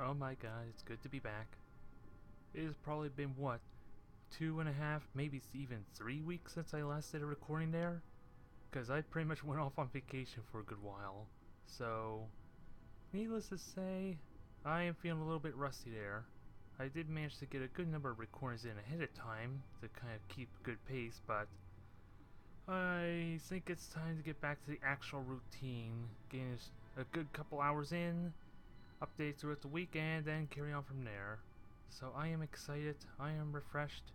Oh my god, it's good to be back. It has probably been, what, 2.5, maybe even 3 weeks since I last did a recording there? Because I pretty much went off on vacation for a good while. So, needless to say, I am feeling a little bit rusty there. I did manage to get a good number of recordings in ahead of time to kind of keep a good pace, but I think it's time to get back to the actual routine, getting a good couple hours in, updates throughout the weekend, then carry on from there. So I am excited, I am refreshed.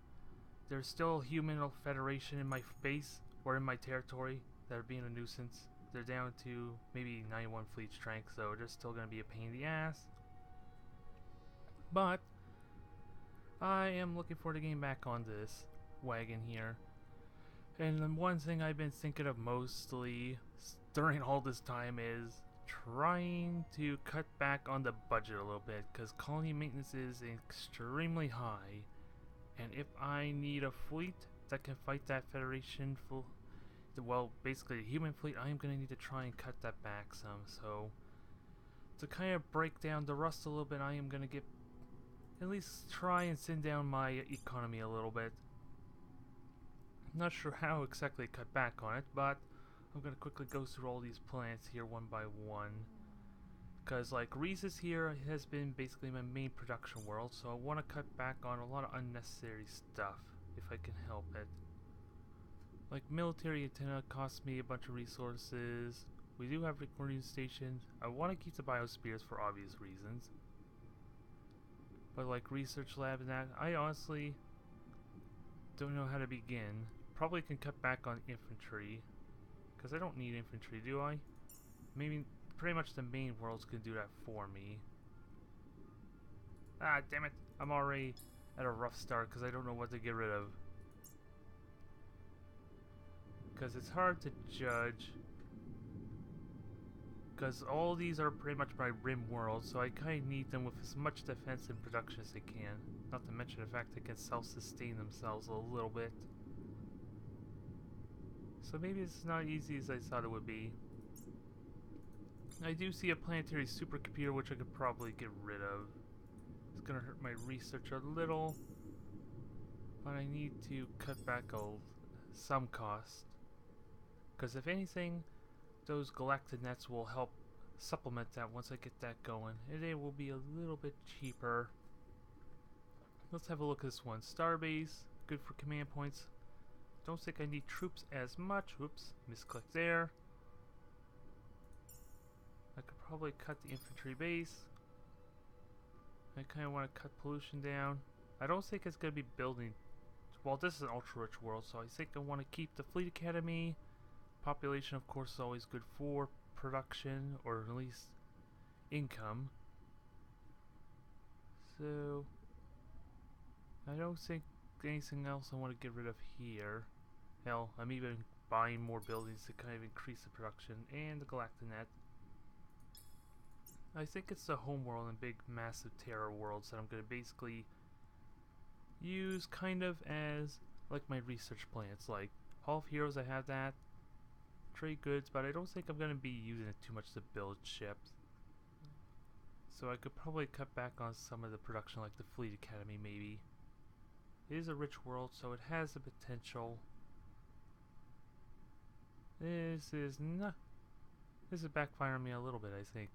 There's still a human federation in my base, or in my territory, that are being a nuisance. They're down to maybe 91 fleet strength, so they're still going to be a pain in the ass. But I am looking forward to getting back on this wagon here. And the one thing I've been thinking of mostly during all this time is trying to cut back on the budget a little bit, because colony maintenance is extremely high, and if I need a fleet that can fight that Federation full, well, basically the human fleet, I am going to need to try and cut that back some. So to kind of break down the rust a little bit, I am going to get at least try and thin down my economy a little bit. Not sure how exactly cut back on it, but I'm gonna quickly go through all these planets here one by one. Because like Rhesus here has been basically my main production world, so I want to cut back on a lot of unnecessary stuff if I can help it. Like military antenna costs me a bunch of resources. We do have recording stations. I want to keep the biospheres for obvious reasons. But like research lab and that, I honestly don't know how to begin. Probably can cut back on infantry, because I don't need infantry, do I? Maybe pretty much the main worlds can do that for me. Ah, damn it. I'm already at a rough start because I don't know what to get rid of. Because it's hard to judge. Because all these are pretty much my rim worlds, so I kind of need them with as much defense and production as they can. Not to mention the fact they can self-sustain themselves a little bit. So maybe it's not as easy as I thought it would be. I do see a planetary supercomputer which I could probably get rid of. It's gonna hurt my research a little, but I need to cut back some cost. Because if anything, those galactic nets will help supplement that once I get that going. And they will be a little bit cheaper. Let's have a look at this one. Starbase, good for command points. Don't think I need troops as much. Whoops, misclick there. I could probably cut the infantry base. I kind of want to cut pollution down. I don't think it's going to be building. Well, this is an ultra-rich world, so I think I want to keep the Fleet Academy. Population, of course, is always good for production, or at least income. So I don't think anything else I want to get rid of here. Hell, I'm even buying more buildings to kind of increase the production, and the Galactinet. I think it's the homeworld and big massive terror worlds that I'm going to basically use kind of as like my research plants. Like Hall of Heroes, I have that. Trade goods, but I don't think I'm going to be using it too much to build ships. So I could probably cut back on some of the production, like the Fleet Academy maybe. It is a rich world, so it has the potential. This is backfiring me a little bit, I think.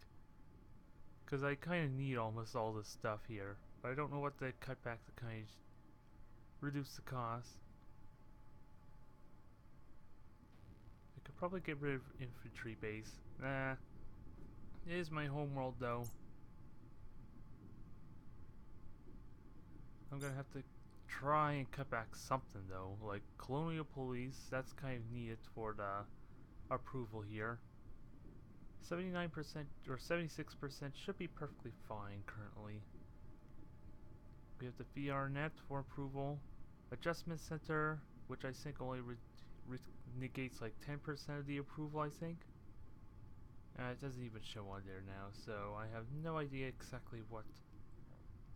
Because I kind of need almost all this stuff here. But I don't know what to cut back to kind of reduce the cost. I could probably get rid of infantry base. Nah. It is my homeworld though. I'm gonna have to try and cut back something though. Like colonial police, that's kind of needed for the approval here. 79% or 76% should be perfectly fine currently. We have the VRNet for approval. Adjustment Center, which I think only negates like 10% of the approval, I think. It doesn't even show on there now, so I have no idea exactly what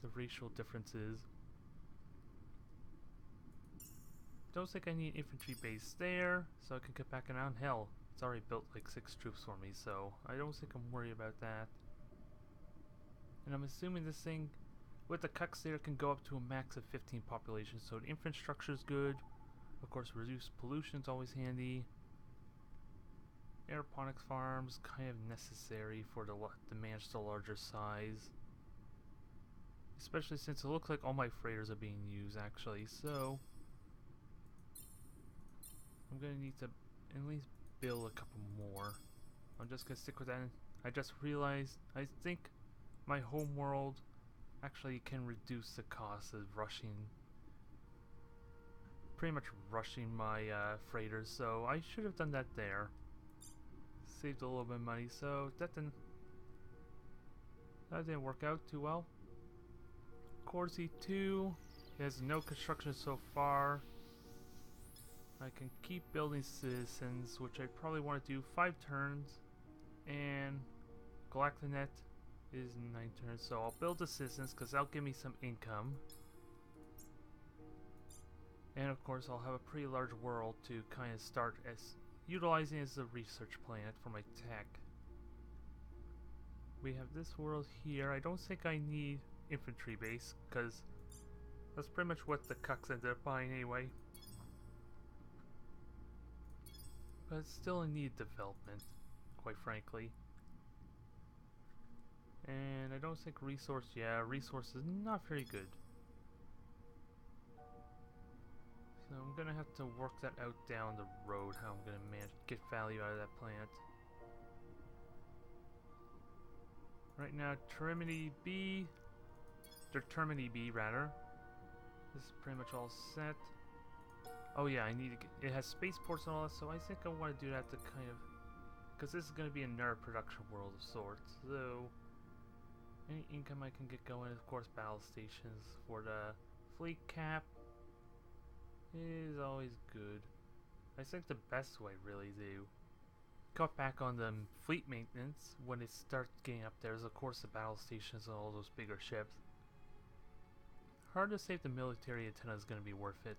the racial difference is. Don't think I need infantry base there, so I can get back around. Hell, it's already built like 6 troops for me, so I don't think I'm worried about that. And I'm assuming this thing, with the cucks there, can go up to a max of 15 population, so the infrastructure is good. Of course, reduce pollution is always handy. Aeroponics farms, kind of necessary for to manage the larger size. Especially since it looks like all my freighters are being used, actually, so I'm gonna need to at least build a couple more. I'm just gonna stick with that. I just realized, I think my home world actually can reduce the cost of pretty much rushing my freighters, so I should have done that there. Saved a little bit of money, so that didn't work out too well. Corsi 2 has no construction so far. I can keep building citizens, which I probably want to do 5 turns, and Galactinet is 9 turns, so I'll build the citizens because that'll give me some income. And of course I'll have a pretty large world to kind of start as utilizing as a research planet for my tech. We have this world here. I don't think I need infantry base because that's pretty much what the cucks ended up buying anyway. But it's still in need of development, quite frankly. And I don't think resource is not very good. So I'm gonna have to work that out down the road, how I'm gonna get value out of that plant. Right now, Determinity B, this is pretty much all set. Oh yeah, I need to get, it has spaceports and all that, so I think I want to do that to kind of, because this is going to be another production world of sorts, so any income I can get going, of course battle stations for the fleet cap is always good. I think the best way really to cut back on the fleet maintenance when it starts getting up there is of course the battle stations and all those bigger ships. Hard to say if the military antenna is going to be worth it,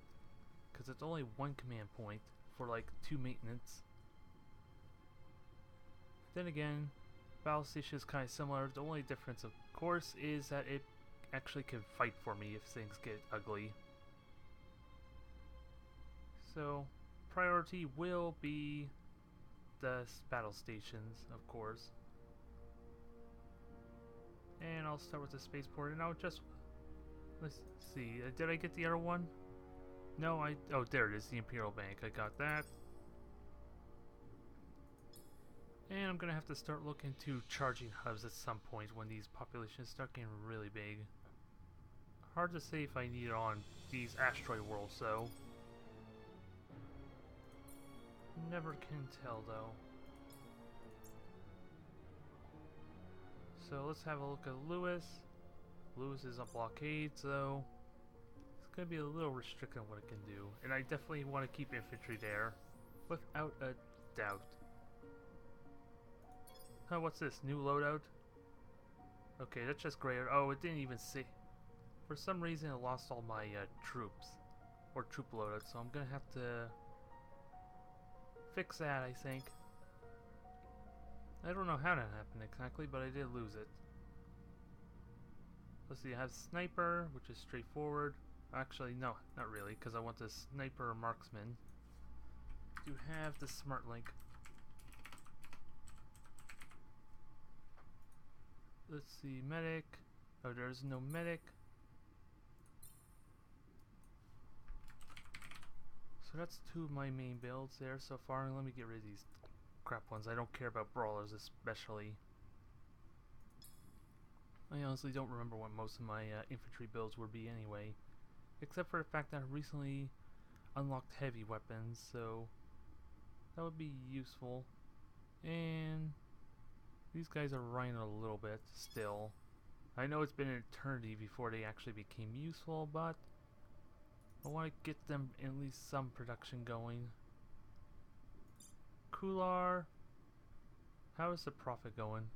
because it's only 1 command point for like 2 maintenance. Then again, battle station is kind of similar. The only difference of course is that it actually can fight for me if things get ugly. So priority will be the battle stations, of course. And I'll start with the spaceport, and I'll just, let's see, did I get the other one? No, oh there it is, the Imperial Bank, I got that. And I'm gonna have to start looking to charging hubs at some point when these populations start getting really big. Hard to say if I need it on these asteroid worlds though. Never can tell though. So let's have a look at Lewis. Lewis is a blockade, so it's going to be a little restricted on what it can do. And I definitely want to keep infantry there, without a doubt. Oh, what's this? New loadout? Okay, that's just great. Oh, it didn't even say. For some reason, it lost all my troops. Or troop loadouts, so I'm going to have to fix that, I think. I don't know how that happened exactly, but I did lose it. Let's see, I have sniper, which is straightforward. Actually, no, not really, because I want the sniper or marksman. To have the smart link. Let's see, medic. Oh, there's no medic. So that's 2 of my main builds there so far. Let me get rid of these crap ones. I don't care about brawlers especially. I honestly don't remember what most of my infantry builds would be anyway. Except for the fact that I recently unlocked heavy weapons, so that would be useful. And these guys are running a little bit still. I know it's been an eternity before they actually became useful, but I want to get them at least some production going. Kular, how is the profit going?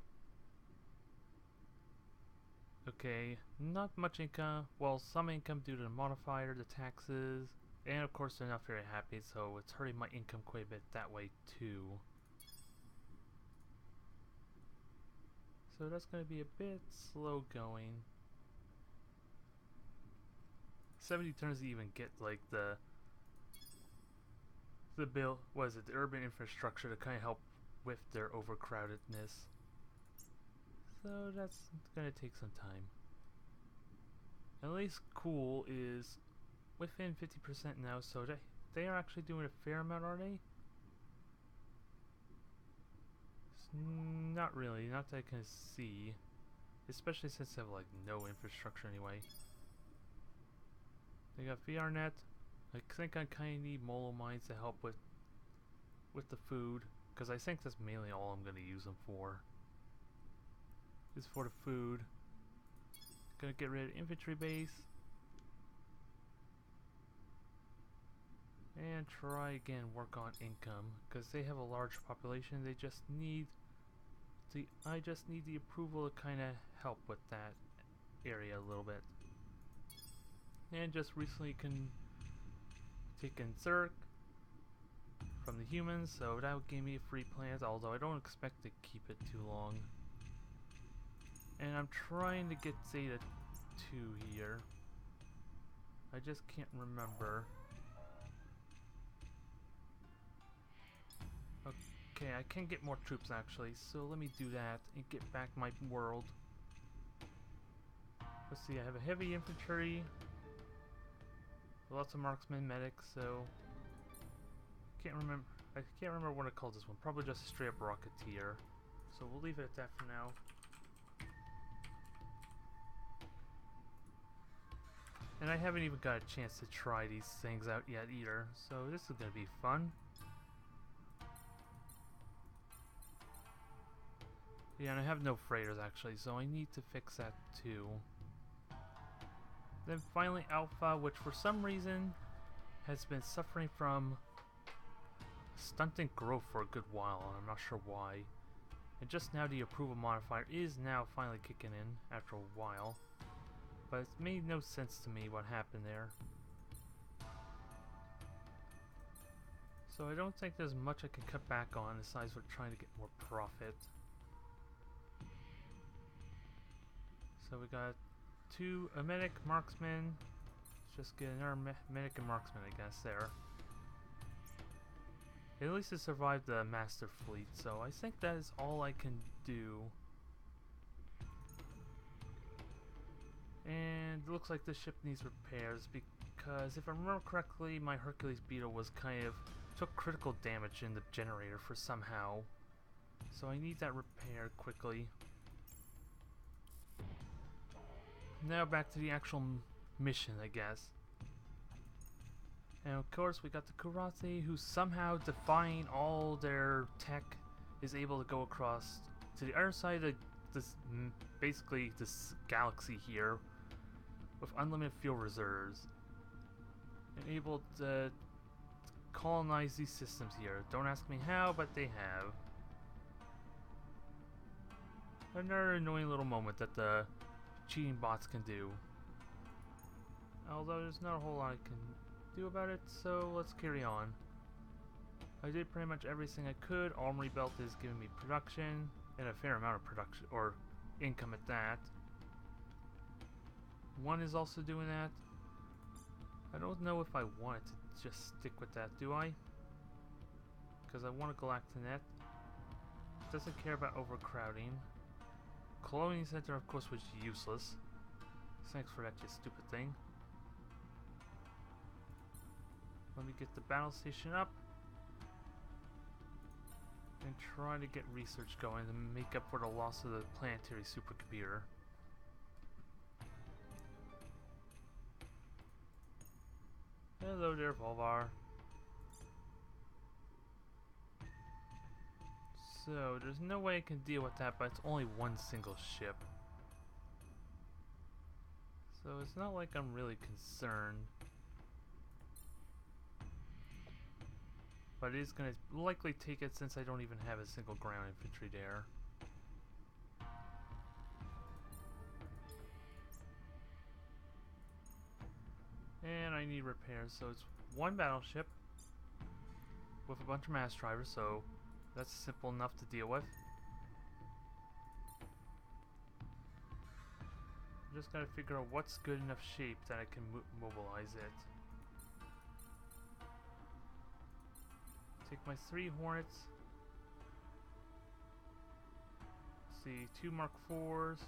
Okay, not much income. Well, some income due to the modifier, the taxes, and of course they're not very happy, so it's hurting my income quite a bit that way too. So that's going to be a bit slow going. 70 turns to even get like the build, the urban infrastructure to kind of help with their overcrowdedness. So that's gonna take some time. At least cool is within 50% now, so they are actually doing a fair amount, are they? Not really, not that I can see. Especially since they have like no infrastructure anyway. They got VRNet. I think I kind of need Molo Mines to help with the food, because I think that's mainly all I'm going to use them for. Is for the food. Gonna get rid of infantry base. And try again work on income, because they have a large population. They just need I just need the approval to kind of help with that area a little bit. And just recently taken Zerk from the humans, so that gave me a free plant, although I don't expect to keep it too long. And I'm trying to get Zeta 2 here. I just can't remember. Okay, I can get more troops actually, so let me do that and get back my world. Let's see, I have a heavy infantry, lots of marksmen, medics, so I can't remember what I called this one. Probably just a straight up rocketeer. So we'll leave it at that for now. And I haven't even got a chance to try these things out yet either, so this is gonna be fun. Yeah, and I have no freighters actually, so I need to fix that too. Then finally Alpha, which for some reason has been suffering from stunted growth for a good while, and I'm not sure why. And just now the approval modifier is now finally kicking in after a while. But it made no sense to me what happened there. So I don't think there's much I can cut back on besides we're trying to get more profit. So we got a medic, marksman. Let's just get another medic and marksman, I guess, there. At least it survived the master fleet, so I think that is all I can do. And it looks like this ship needs repairs because if I remember correctly, my Hercules Beetle was took critical damage in the generator for somehow. So I need that repaired quickly. Now back to the actual mission, I guess. And of course we got the Kurate, who somehow, defying all their tech, is able to go across to the other side of basically this galaxy here with unlimited fuel reserves. And able to colonize these systems here. Don't ask me how, but they have. Another annoying little moment that the cheating bots can do. Although there's not a whole lot I can do about it, so let's carry on. I did pretty much everything I could. Armory Belt is giving me production, and a fair amount of production, or income at that. One is also doing that. I don't know if I want to just stick with that, do I? Because I want a Galactinet. Doesn't care about overcrowding. Colony Center, of course, was useless. Thanks for that, you stupid thing. Let me get the battle station up. And try to get research going to make up for the loss of the planetary supercomputer. Hello there, Volvar. So, there's no way I can deal with that, but it's only one single ship. So it's not like I'm really concerned. But it is going to likely take it since I don't even have a single ground infantry there. And I need repairs, so it's one battleship with a bunch of mass drivers, so that's simple enough to deal with. Just gotta figure out what's good enough shape that I can mobilize it. Take my 3 Hornets. Let's see, 2 Mark 4s.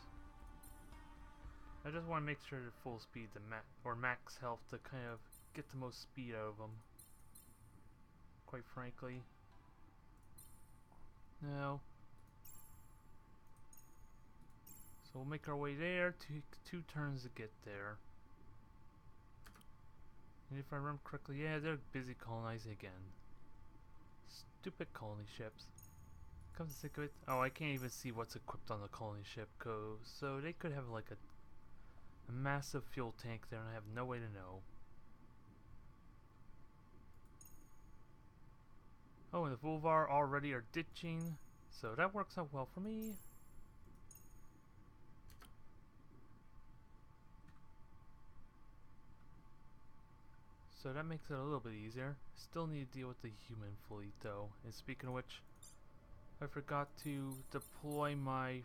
I just want to make sure they're full speed to max health to kind of get the most speed out of them. Quite frankly. No. So we'll make our way there. Take 2 turns to get there. And if I remember correctly, yeah, they're busy colonizing again. Stupid colony ships. Come to think of it, oh, I can't even see what's equipped on the colony ship. So they could have like a massive fuel tank there, and I have no way to know. Oh, and the Volvar already are ditching, so that works out well for me. So that makes it a little bit easier. Still need to deal with the human fleet though. And speaking of which, I forgot to deploy my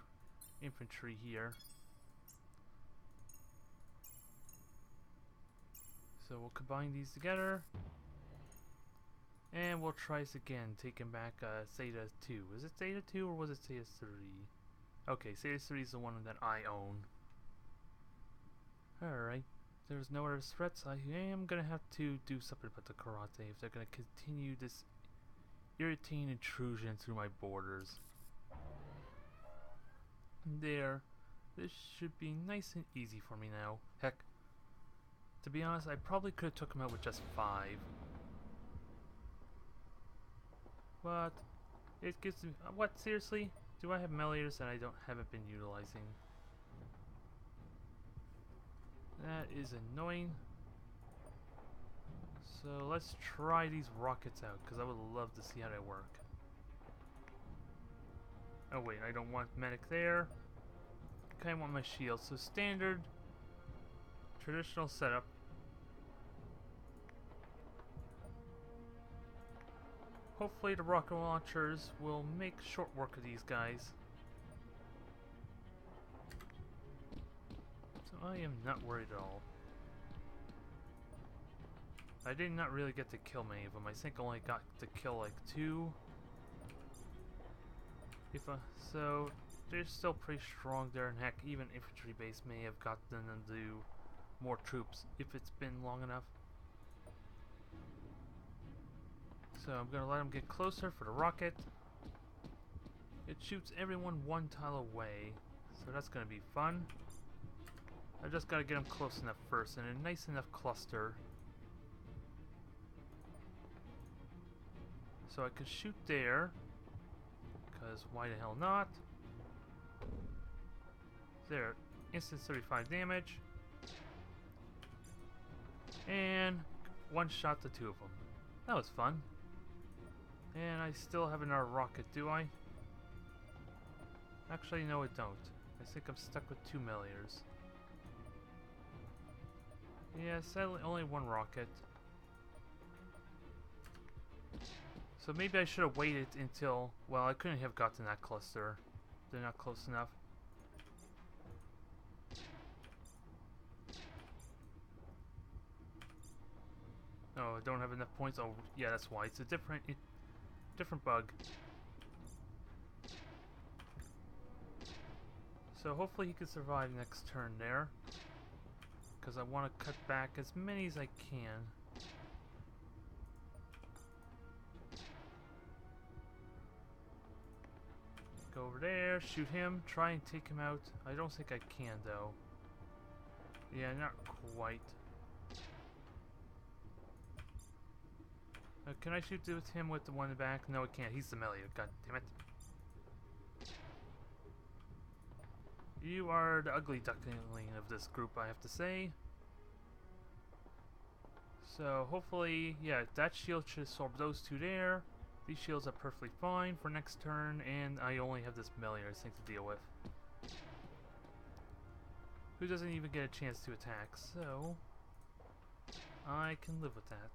infantry here. So we'll combine these together. And we'll try this again, taking back Zeta 2. Is it Zeta 2 or was it Zeta 3? Okay, Zeta 3 is the one that I own. Alright. There's no other threats. I am gonna have to do something about the karate if they're gonna continue this irritating intrusion through my borders. There. This should be nice and easy for me now. Heck, to be honest, I probably could have took him out with just 5. But it gives me what, seriously? Do I have meleers that I haven't been utilizing? That is annoying. So let's try these rockets out, because I would love to see how they work. Oh wait, I don't want medic there. I kind of want my shield. So standard, traditional setup. Hopefully the rocket launchers will make short work of these guys. So I am not worried at all. I did not really get to kill many of them. I think I only got to kill like 2. So they're still pretty strong there, and heck, even infantry base may have gotten them to do more troops if it's been long enough. So I'm gonna let them get closer for the rocket. It shoots everyone 1 tile away, so that's gonna be fun. I just gotta get them close enough first, and a nice enough cluster so I can shoot there, because why the hell not? There, instant 35 damage, and 1 shot to 2 of them. That was fun. And I still have another rocket, do I? Actually, no I don't. I think I'm stuck with 2 meleers. Yeah, sadly only 1 rocket. So maybe I should have waited until... Well, I couldn't have gotten that cluster. They're not close enough. Oh, I don't have enough points. Oh, yeah, that's why. It's a different bug. So hopefully he can survive next turn there, because I want to cut back as many as I can. Go over there, shoot him, try and take him out. I don't think I can though. Yeah, not quite. Can I shoot with him with the one in the back? No, I can't. He's the melee. God damn it. You are the ugly duckling of this group, I have to say. So, hopefully, yeah, that shield should absorb those 2 there. These shields are perfectly fine for next turn, and I only have this melee, I think, to deal with. Who doesn't even get a chance to attack, so I can live with that.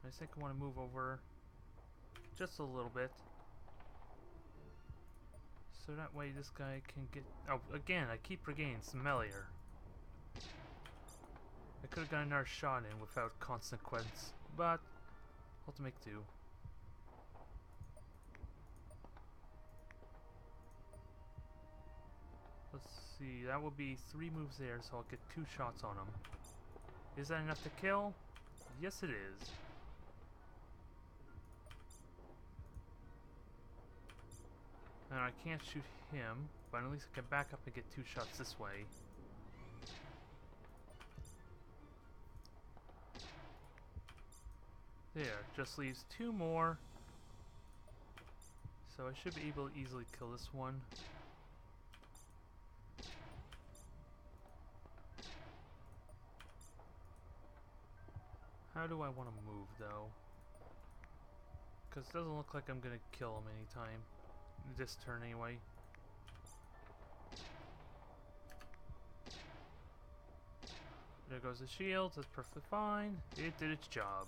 I think I want to move over just a little bit. So that way this guy can get... Oh, again, I keep forgetting Smellier. I could have gotten another shot in without consequence, but I'll have to make do. Let's see, that will be 3 moves there, so I'll get 2 shots on him. Is that enough to kill? Yes, it is. And I can't shoot him, but at least I can back up and get 2 shots this way. There, just leaves 2 more. So I should be able to easily kill this one. How do I want to move, though? Because it doesn't look like I'm going to kill him anytime. This turn, anyway. There goes the shield. That's perfectly fine. It did its job.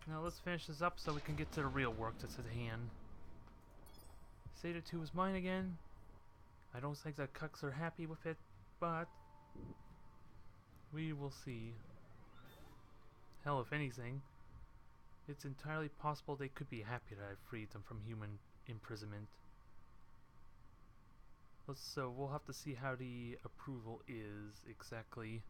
Now let's finish this up so we can get to the real work that's at hand. Zeta 2 is mine again. I don't think the cucks are happy with it, but we will see. Hell, if anything, it's entirely possible they could be happy that I freed them from human imprisonment. So we'll have to see how the approval is exactly.